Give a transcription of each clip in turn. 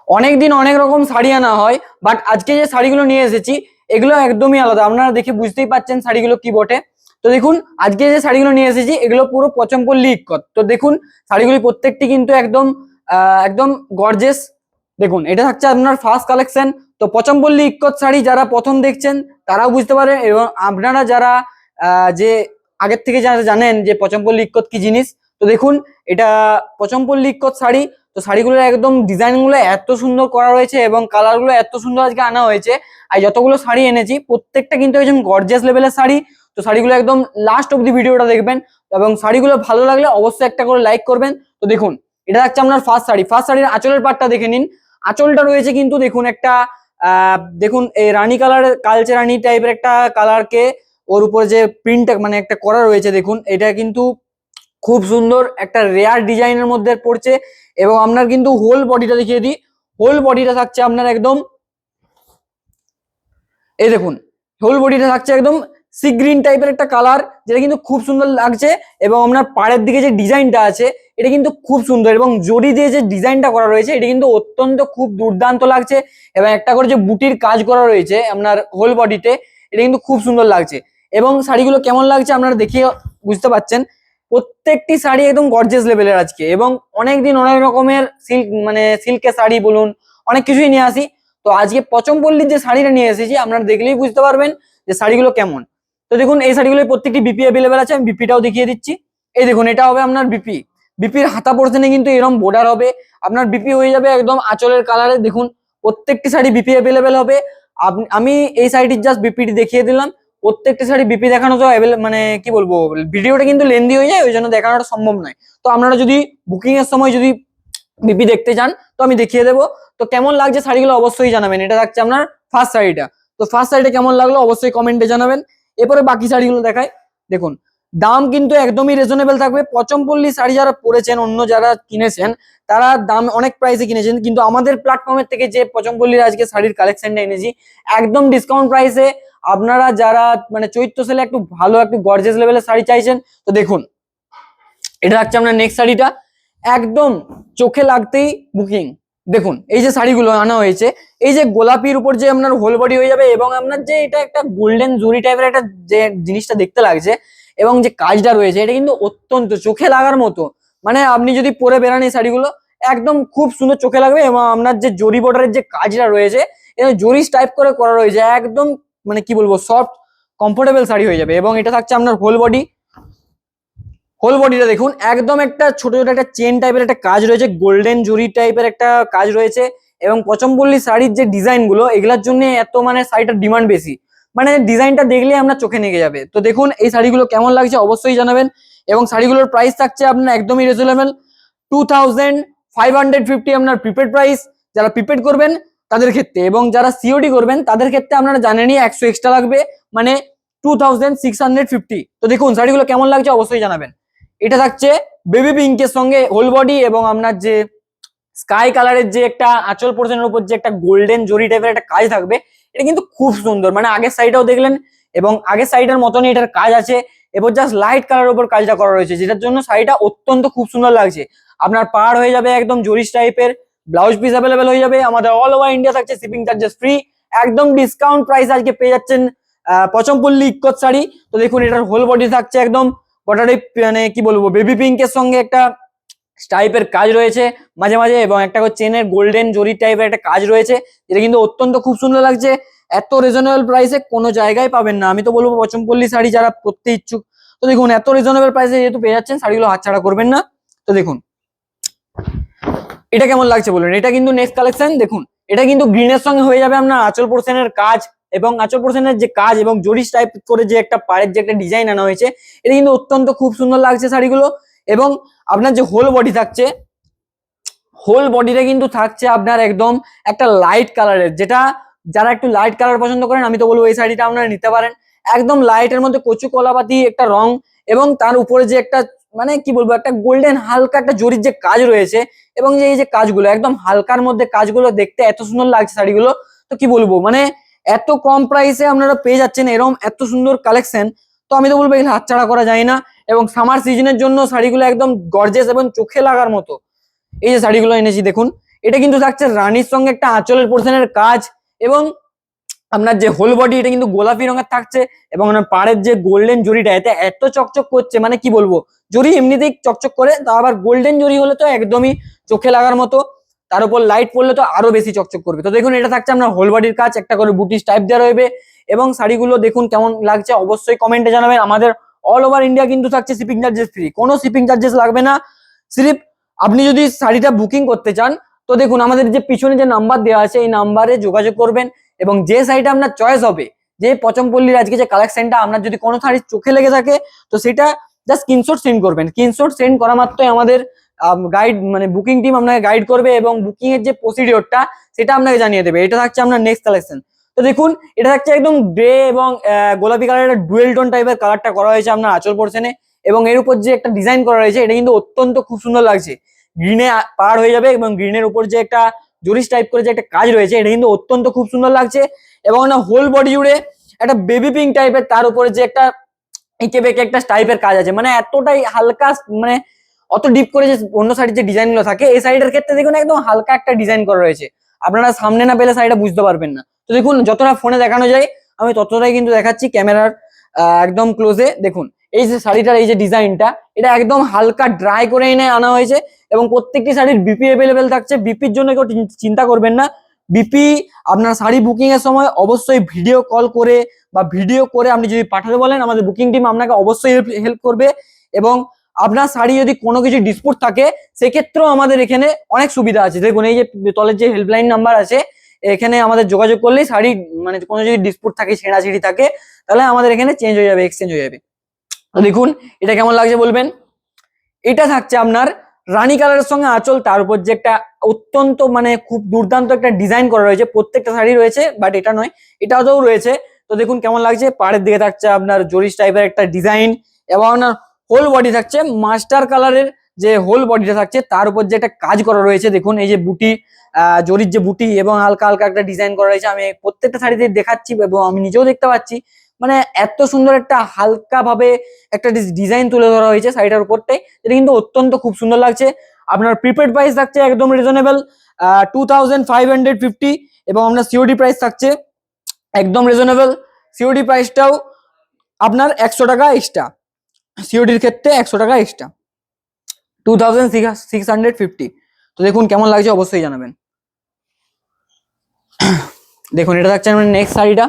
অনেকদিন অনেক রকম শাড়ি আনা হয়, বাট আজকে যে শাড়িগুলো নিয়ে এসেছি এগুলো একদমই আলাদা। আপনারা দেখে বুঝতেই পাচ্ছেন শাড়িগুলো কি বটে। তো দেখুন, আজকে যে শাড়িগুলো নিয়ে এসেছি এগুলো পুরো পচমপল্লী ইক্কত। তো দেখুন, শাড়িগুলি প্রত্যেকটি কিন্তু একদম একদম গর্জেস। দেখুন, এটা থাকছে আপনার ফার্স্ট কালেকশন। তো পচমপল্লী ইক্কত শাড়ি যারা প্রথম দেখছেন তারাও বুঝতে পারেন, এবং আপনারা যারা যে আগের থেকে যারা জানেন যে পচমপল্লী ইক্কত কি জিনিস। তো দেখুন, এটা পচমপল্লী ইক্কত শাড়ি। তো শাড়িগুলো একদম ডিজাইন গুলো এত সুন্দর করা রয়েছে এবং কালার গুলো এত সুন্দর আজকে আনা হয়েছে। আর যতগুলো শাড়ি এনেছি প্রত্যেকটা কিন্তু একদম গর্জিয়াস লেভেলের শাড়ি। তো শাড়িগুলো একদম লাস্ট অব্দি ভিডিওটা দেখবেন, এবং শাড়িগুলো ভালো লাগলে অবশ্যই একটা করে লাইক করবেন। তো দেখুন, এটা হচ্ছে আপনার ফার্স্ট শাড়ি। ফার্স্ট শাড়ির আঁচলের পাটটা দেখে নিন। আঁচলটা রয়েছে কিন্তু দেখুন একটা দেখুন এই রানী কালার, কালচে রানী টাইপের একটা কালারকে ওর উপরে যে প্রিন্ট মানে একটা করা রয়েছে, দেখুন এটা কিন্তু খুব সুন্দর একটা রেয়ার ডিজাইনের মধ্যে পড়ছে। এবং আপনার কিন্তু হোল বডিটা দেখিয়ে দিই। হোল বডিটা থাকছে আপনার একদম, এই দেখুন, হোল বডিটা থাকছে একদম সি গ্রিন টাইপের একটা কালার, যেটা কিন্তু খুব সুন্দর লাগছে। এবং আপনার পাড়ের দিকে যে ডিজাইনটা আছে এটা কিন্তু খুব সুন্দর, এবং জড়ি দিয়ে যে ডিজাইনটা করা রয়েছে এটা কিন্তু অত্যন্ত খুব দুর্দান্ত লাগছে। এবং একটা করে যে বুটির কাজ করা রয়েছে আপনার হোল বডিতে, এটা কিন্তু খুব সুন্দর লাগছে। এবং শাড়িগুলো কেমন লাগছে আপনারা দেখিয়ে বুঝতে পাচ্ছেন। প্রত্যেকটি শাড়ি একদম গর্জিয়াস লেভেলের আজকে, এবং অনেকদিন অনেক রকমের সিল্ক মানে সিল্কের শাড়ি বলুন, অনেক কিছুই নিয়ে আসি। তো আজকে পচমপল্লীর যে শাড়িটা নিয়ে এসেছি আপনারা দেখলেই বুঝতে পারবেন যে শাড়িগুলো কেমন। তো দেখুন, এই শাড়িগুলো প্রত্যেকটি বিপি অ্যাভেলেবেল আছে, আমি বিপিটাও দেখিয়ে দিচ্ছি। এই দেখুন, এটা হবে আপনার বিপি। বিপির হাতা পোর্শনে কিন্তু এরকম বর্ডার হবে। আপনার বিপি হয়ে যাবে একদম আঁচলের কালারে। দেখুন, প্রত্যেকটি শাড়ি বিপি অ্যাভেলেবেল হবে। আমি এই শাড়িটির জাস্ট বিপিটি দেখিয়ে দিলাম। প্রত্যেকটি শাড়ি বিপি দেখানো তো মানে কি বলবো, ভিডিওটা কিন্তু লেন্দি হয়ে যায়, ওই জন্য দেখানোটা সম্ভব নয়। তো আপনারা যদি বুকিং এর সময় যদি বিপি দেখতে চান তো আমি দেখিয়ে দেবো। তো কেমন লাগছে শাড়িগুলো অবশ্যই জানাবেন। এটা থাকছে আপনার ফার্স্ট শাড়িটা। তো ফার্স্ট শাড়িটা কেমন লাগলো অবশ্যই কমেন্টে জানাবেন। এরপরে বাকি শাড়িগুলো দেখায়। দেখুন, দাম কিন্তু একদমই রিজনেবল থাকবে। পচমপল্লী শাড়ি যারা পরেছেন, অন্য যারা কিনেছেন তারা দাম অনেক প্রাইসে কিনেছেন, কিন্তু আমাদের প্ল্যাটফর্মের থেকে যে পচমপল্লীর আজকে শাড়ির কালেকশনটা এনেছি একদম ডিসকাউন্ট প্রাইসে। আপনারা যারা মানে চৈত্র সেলে একটু ভালো একটু গর্জিয়াস লেভেলের শাড়ি চাইছেন, তো দেখুন, এটা হচ্ছে আপনার নেক্সট শাড়িটা। একদম চোখে লাগতেই বুকিং। দেখুন, এই যে শাড়িগুলো আনা হয়েছে, এই যে গোলাপির উপর যে আপনার হোল বডি হয়ে যাবে, এবং আপনার যে এটা একটা গোল্ডেন জুরি টাইপের একটা যে জিনিসটা দেখতে লাগছে, এবং যে কাজটা রয়েছে এটা কিন্তু অত্যন্ত চোখে লাগার মতো। মানে আপনি যদি পরে বেরান এই শাড়িগুলো একদম খুব সুন্দর চোখে লাগবে। এবং আপনার যে জরি বর্ডারের যে কাজটা রয়েছে এটা জরি টাইপ করে করা রয়েছে, একদম মানে কি বলবো সফট কমফোর্টেবল শাড়ি হয়ে যাবে। এবং এটা থাকছে আপনার হোল বডি। হোল বডিটা দেখুন, একদম একটা ছোট ছোট একটা চেন টাইপের একটা কাজ রয়েছে, গোল্ডেন জরি টাইপের একটা কাজ রয়েছে। এবং পচমপল্লী শাড়ির যে ডিজাইন গুলো এগুলোর জন্য এত মানে শাড়িটার ডিমান্ড বেশি, মানে ডিজাইনটা দেখলে আমরা চোখে লেগে যাবে। তো দেখুন, এই শাড়িগুলো কেমন লাগছে অবশ্যই জানাবেন। এবং শাড়িগুলোর প্রাইস থাকছে আপনার একদমই রিজনেবল, 2550 আপনার প্রিপেড প্রাইস। যারা প্রিপেড করবেন তাদের ক্ষেত্রে, এবং যারা সিওডি করবেন তাদের ক্ষেত্রে আপনারা জানেনই 100 এক্সট্রা লাগবে, মানে 2650। তো দেখুন শাড়িগুলো কেমন লাগছে অবশ্যই জানাবেন। এটা থাকছে বেবি পিঙ্কের সঙ্গে হোল বডি, এবং আপনার যে স্কাই কালারের যে একটা আঁচল পোর্শনের উপর যে একটা গোল্ডেন জরি টাইপের একটা কাজ থাকবে, এটা কিন্তু খুব সুন্দর। মানে আগের সাইডটাও দেখলেন, এবং আগের সাইডের মতনই এটার কাজ আছে। এরপর জাস্ট লাইট কালারের উপর কাজটা করা রয়েছে, যেটার জন্য শাড়িটা অত্যন্ত খুব সুন্দর লাগছে। আপনার পাড় হয়ে যাবে একদম জরিস টাইপের, ব্লাউজ পিস অ্যাভেলেবেল হয়ে যাবে। আমাদের অল ওভার ইন্ডিয়া থাকছে শিপিং চার্জেস ফ্রি। একদম ডিসকাউন্ট প্রাইস আজকে পেয়ে যাচ্ছেন পচমপল্লী ইক্কত শাড়ি। তো দেখুন, এটার হোল বডি থাকছে একদম গোটাটাই মানে কি বলবো বেবি পিঙ্কের সঙ্গে একটা টাইপের কাজ রয়েছে মাঝে মাঝে, এবং একটা চেনের গোল্ডেন জরি টাইপের একটা কাজ রয়েছে, যেটা কিন্তু অত্যন্ত খুব সুন্দর লাগছে। এত রিজনেবল প্রাইসে কোনো জায়গায় পাবেন না। আমি তো বলবো পচমপল্লী শাড়ি যারা পরতে ইচ্ছুক, তো দেখুন এত রিজনেবল প্রাইসে যেহেতু পেয়ে যাচ্ছেন শাড়িগুলো হাতছাড়া করবেন না। তো দেখুন, এটা কেমন লাগছে বলুন। এটা কিন্তু নেক্সট কালেকশন। দেখুন, এটা কিন্তু গ্রিনের সঙ্গে হয়ে যাবে আপনার আঁচল পোর্শনের কাজ, এবং আঁচল পোর্শনের যে কাজ এবং জরিস টাইপ করে যে একটা পাড়ের যে একটা ডিজাইন আনা হয়েছে, এটা কিন্তু অত্যন্ত খুব সুন্দর লাগছে শাড়িগুলো। এবং আপনার যে হোল বডি থাকছে, হোল বডিটা কিন্তু থাকছে আপনার একদম একটা লাইট কালারের, যেটা যারা একটু লাইট কালার পছন্দ করেন আমি তো বলবো এই শাড়িটা আপনারা নিতে পারেন। একদম লাইটের মধ্যে কচু কলাপাতি একটা রং, এবং তার উপরে যে একটা মানে কি বলবো একটা গোল্ডেন হালকা একটা জরির যে কাজ রয়েছে, এবং যে এই যে কাজগুলো একদম হালকার মধ্যে কাজগুলো দেখতে এত সুন্দর লাগছে শাড়িগুলো। তো কি বলবো, মানে এত কম প্রাইসে আপনারা পেয়ে যাচ্ছেন এরকম এত সুন্দর কালেকশন। তো আমি তো বলবো এগুলো হাতছাড়া করা যায় না। এবং সামার সিজনের জন্য শাড়িগুলো একদম গর্জিয়াস এবং চোখে লাগার মতো। এই যে শাড়িগুলো এনেছি দেখুন, এটা কিন্তু থাকছে রানীর সঙ্গে একটা আঁচলের পোর্শনের কাজ, এবং আপনার যে হোল বডি এটা কিন্তু গোলাপি রঙের থাকছে, এবং আপনার পাড়ের যে গোল্ডেন জরিটা এতে এত চকচক করছে, মানে কি বলবো, জরি এমনিতেই চকচক করে, তা আবার গোল্ডেন জরি হলে তো একদমই চোখে লাগার মতো, তার উপর লাইট পড়লে তো আরো বেশি চকচক করবে। তো দেখুন এটা থাকছে আপনার হোল বডির কাজ, একটা করে বুটিস টাইপ দেওয়া রয়েছে, এবং শাড়িগুলো দেখুন কেমন লাগছে অবশ্যই কমেন্টে জানাবেন। আমাদের অল ওভার ইন্ডিয়া কিন্তু থাকছে শিপিং চার্জেস ফ্রি, কোনো শিপিং চার্জেস লাগবে না। সিরিফ আপনি যদি শাড়িটা বুকিং করতে চান তো দেখুন আমাদের যে পিছনে যে নাম্বার দেওয়া আছে এই নাম্বারে যোগাযোগ করবেন, এবং যে শাড়িটা আপনার চয়েস হবে, যে পচমপল্লির আজকে যে কালেকশনটা আপনার যদি কোনো শাড়ি চোখে লেগে থাকে তো সেটা জাস্ট স্ক্রিনশট সেন্ড করবেন। স্ক্রিনশট সেন্ড করা মাত্রই আমাদের গাইড মানে বুকিং টিম আপনাকে গাইড করবে, এবং বুকিং এর যে প্রসিডিওরটা সেটা আপনাকে জানিয়ে দেবে। এটা থাকছে আপনার নেক্সট কালেকশন। তো দেখুন এটা থাকছে একদম গ্রে এবং গোলাপি কালারের ডুয়েল টোন টাইপের কালারটা করা হয়েছে আপনার আঁচল পোর্শনে, এবং এর উপর যে একটা ডিজাইন করা হয়েছে এটা কিন্তু অত্যন্ত খুব সুন্দর লাগছে। গ্রিনে পার হয়ে যাবে, এবং গ্রিনের উপর যে একটা জরিস টাইপ করে যে একটা কাজ রয়েছে এটা কিন্তু অত্যন্ত খুব সুন্দর লাগছে, এবং না হোল বডি জুড়ে একটা বেবি পিঙ্ক টাইপের, তার উপরে যে একটা এঁকে বেঁকে একটা টাইপের কাজ আছে, মানে এতটাই হালকা, মানে অত ডিপ করে যে অন্য শাড়ির যে ডিজাইন গুলো থাকে এই শাড়িটার ক্ষেত্রে দেখুন একদম হালকা একটা ডিজাইন করা রয়েছে, আপনারা সামনে না পেলে শাড়িটা বুঝতে পারবেন না। তো দেখুন যতটা ফোনে দেখানো যায় আমি ততটাই কিন্তু দেখাচ্ছি ক্যামেরার একদম ক্লোজে। দেখুন এই যে শাড়িটার এই যে ডিজাইনটা এটা একদম হালকা ড্রাই করে এনে আনা হয়েছে, এবং প্রত্যেকটি শাড়ির বিপি অ্যাভেলেবেল থাকছে। বিপির জন্য কেউ চিন্তা করবেন না। বিপি আপনার শাড়ি বুকিং এর সময় অবশ্যই ভিডিও কল করে বা ভিডিও করে আপনি যদি পাঠাতে বলেন আমাদের বুকিং টিম আপনাকে অবশ্যই হেল্প করবে, এবং আপনার শাড়ি যদি কোনো কিছু ডিসপুট থাকে সেক্ষেত্রেও আমাদের এখানে অনেক সুবিধা আছে। দেখুন এই যে তলের যে হেল্পলাইন নাম্বার আছে এখানে আমাদের যোগাযোগ করলেই শাড়ি মানে কোনো যদি ডিসপুট থাকে, ছেঁড়াছিঁড়ি থাকে, তাহলে আমাদের এখানে চেঞ্জ হয়ে যাবে, এক্সচেঞ্জ হয়ে যাবে। তো দেখুন এটা কেমন লাগছে বলবেন। এটা থাকছে আপনার রানী কালারের সঙ্গে আঁচল, তার উপর যে একটা অত্যন্ত মানে খুব দুর্দান্ত একটা ডিজাইন করা রয়েছে, প্রত্যেকটা শাড়ি রয়েছে বাট এটা নয় এটাও রয়েছে। তো দেখুন কেমন লাগছে, পাড়ের দিকে থাকছে আপনার জরিস টাইপের একটা ডিজাইন, এবং আপনার হোল বডি থাকছে মাস্টার কালারের, যে হোল বডিটা থাকছে তার উপর যে একটা কাজ করা রয়েছে। দেখুন এই যে বুটি জরির যে বুটি এবং হালকা হালকা একটা ডিজাইন করা রয়েছে, আমি প্রত্যেকটা শাড়িতে দেখাচ্ছি এবং আমি নিজেও দেখতে পাচ্ছি, মানে এত সুন্দর একটা হালকা ভাবে একটা ডিজাইন তুলে ধরা হয়েছে শাড়িটার উপরটাই, এটা কিন্তু অত্যন্ত খুব সুন্দর লাগছে। আপনার প্রিপেড প্রাইস থাকছে একদম রিজনেবল 2550, এবং আপনার সিওডি প্রাইস থাকছে একদম রিজনেবল। সিওডি প্রাইসটাও আপনার 100 টাকা এক্সট্রা, সিওডির ক্ষেত্রে 100 টাকা এক্সট্রা, 2650। তো দেখুন কেমন লাগছে অবশ্যই জানাবেন। দেখুন এটা থাকছে আমার নেক্সট শাড়িটা।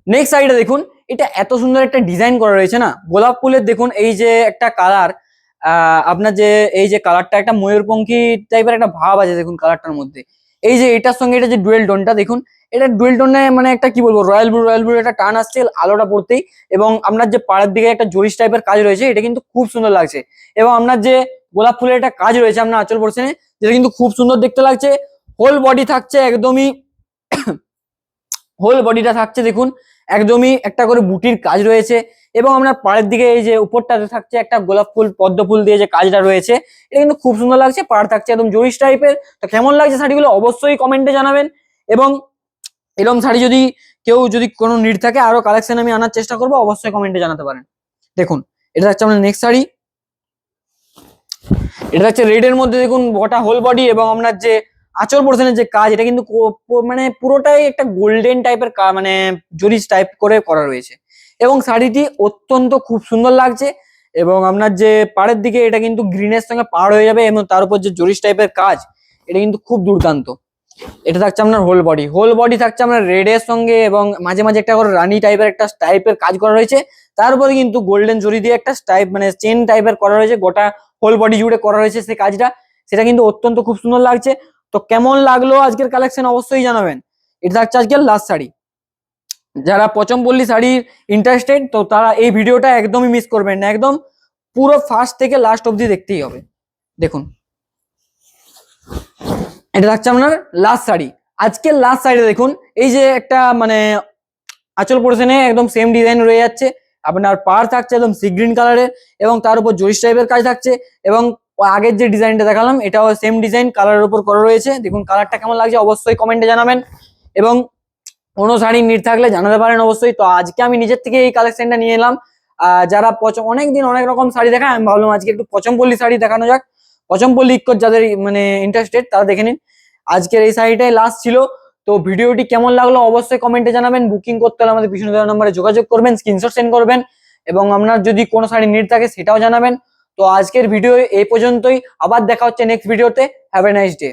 নেক্সট শাড়িটা দেখুন, এটা এত সুন্দর একটা ডিজাইন করা রয়েছে না গোলাপ ফুলের। দেখুন এই যে একটা কালার, আপনার যে এই যে কালারটা একটা ময়ূরপঙ্খী টাইপের একটা ভাব আছে দেখুন কালারটার মধ্যে। এই যে এটার সঙ্গে এটা যে ডুয়েল টোনটা দেখুন, এটা ডুয়েল টোনে মানে একটা কি বলবো রয়্যাল ব্লু একটা টান আসছে আলোটা পড়তেই, এবং আপনার যে পাড়ের দিকে একটা জরিস টাইপের কাজ রয়েছে এটা কিন্তু খুব সুন্দর লাগছে, এবং আপনার যে গোলাপ ফুলের একটা কাজ রয়েছে আপনার আঁচল পোর্শনে যেটা কিন্তু খুব সুন্দর দেখতে লাগছে। হোল বডি থাকছে একদমই হোল বডিটা থাকছে দেখুন একদমই একটা করে বুটির কাজ রয়েছে, এবং আপনার পাড়ের দিকে এই যে উপরটাতে থাকছে একটা গোলাপ ফুল পদ্ম ফুল দিয়ে যে কাজটা রয়েছে এটা কিন্তু খুব সুন্দর লাগছে। পাড় থাকছে একদম জরিস টাইপের। তো কেমন লাগছে শাড়িগুলো অবশ্যই কমেন্টে জানাবেন, এবং এরকম শাড়ি যদি কেউ যদি কোনো নিড থাকে আরো কালেকশন আমি আনার চেষ্টা করবো, অবশ্যই কমেন্টে জানাতে পারেন। দেখুন এটা হচ্ছে আমাদের নেক্সট শাড়ি। এটা হচ্ছে রেড এর মধ্যে দেখুন গোটা হোল বডি, এবং আপনার যে আঁচল পোর্শনের যে কাজ এটা কিন্তু মানে পুরোটাই একটা গোল্ডেন টাইপের মানে জরিস টাইপ করে করা রয়েছে, এবং শাড়িটি অত্যন্ত খুব সুন্দর লাগছে। এবং আপনার যে পাড়ের দিকে এটা কিন্তু গ্রিনের সঙ্গে পাড় হয়ে যাবে, এবং তার উপর যে জরিস টাইপের কাজ এটা কিন্তু খুব দুর্দান্ত। এটা থাকছে আপনার হোল বডি থাকছে আপনার রেড এর সঙ্গে, এবং মাঝে মাঝে একটা করে রানী টাইপের কাজ করা রয়েছে, তার উপরে কিন্তু গোল্ডেন জরি দিয়ে একটা টাইপ মানে চেন টাইপের করা রয়েছে, গোটা হোল বডি জুড়ে করা রয়েছে সেই কাজটা, সেটা কিন্তু অত্যন্ত খুব সুন্দর লাগছে। তো কেমন লাগলো আজকের কালেকশন অবশ্যই জানাবেন। এটা থাকছে আজকের লাস্ট শাড়ি। যারা পচমপল্লী শাড়ির ইন্টারেস্টেড তো তারা এই ভিডিওটা একদমই মিস করবেন না, একদম পুরো ফার্স্ট থেকে লাস্ট অবধি দেখতেই হবে। দেখুন এটা থাকছে আপনার লাস্ট শাড়ি। আজকের লাস্ট শাড়িটা দেখুন এই যে একটা মানে আঁচল পোর্শনে একদম সেম ডিজাইন রয়ে যাচ্ছে, আপনার পাড় থাকছে একদম সি গ্রিন কালারের, এবং তার উপর জরিস টাইপের কাজ থাকছে, এবং আগের যে ডিজাইনটা দেখালাম এটাও সেম ডিজাইন কালারের উপর করা রয়েছে। দেখুন কালারটা কেমন লাগছে অবশ্যই কমেন্টে জানাবেন, এবং কোনো শাড়ি নিড থাকলে জানাতে পারেন অবশ্যই। তো আজকে আমি নিজের থেকে এই কালেকশনটা নিয়ে এলাম। যারা অনেকদিন অনেক রকম শাড়ি দেখায়, আমি ভাবলাম আজকে একটু পচমপল্লী শাড়ি দেখানো যাক। পচমপল্লী ইক্কর যাদের মানে ইন্টারেস্টেড তারা দেখে নিন। আজকের এই শাড়িটাই লাস্ট ছিল। তো ভিডিওটি কেমন লাগলো অবশ্যই কমেন্টে জানাবেন। বুকিং করতে হলে আমাদের পিছনে দেওয়া নম্বরে যোগাযোগ করবেন, স্ক্রিনশট সেন্ড করবেন, এবং আপনার যদি কোনো শাড়ি নিড থাকে সেটাও জানাবেন। তো আজকের ভিডিও এই পর্যন্তই, আবার দেখা হচ্ছে নেক্সট ভিডিওতে। Have a nice day.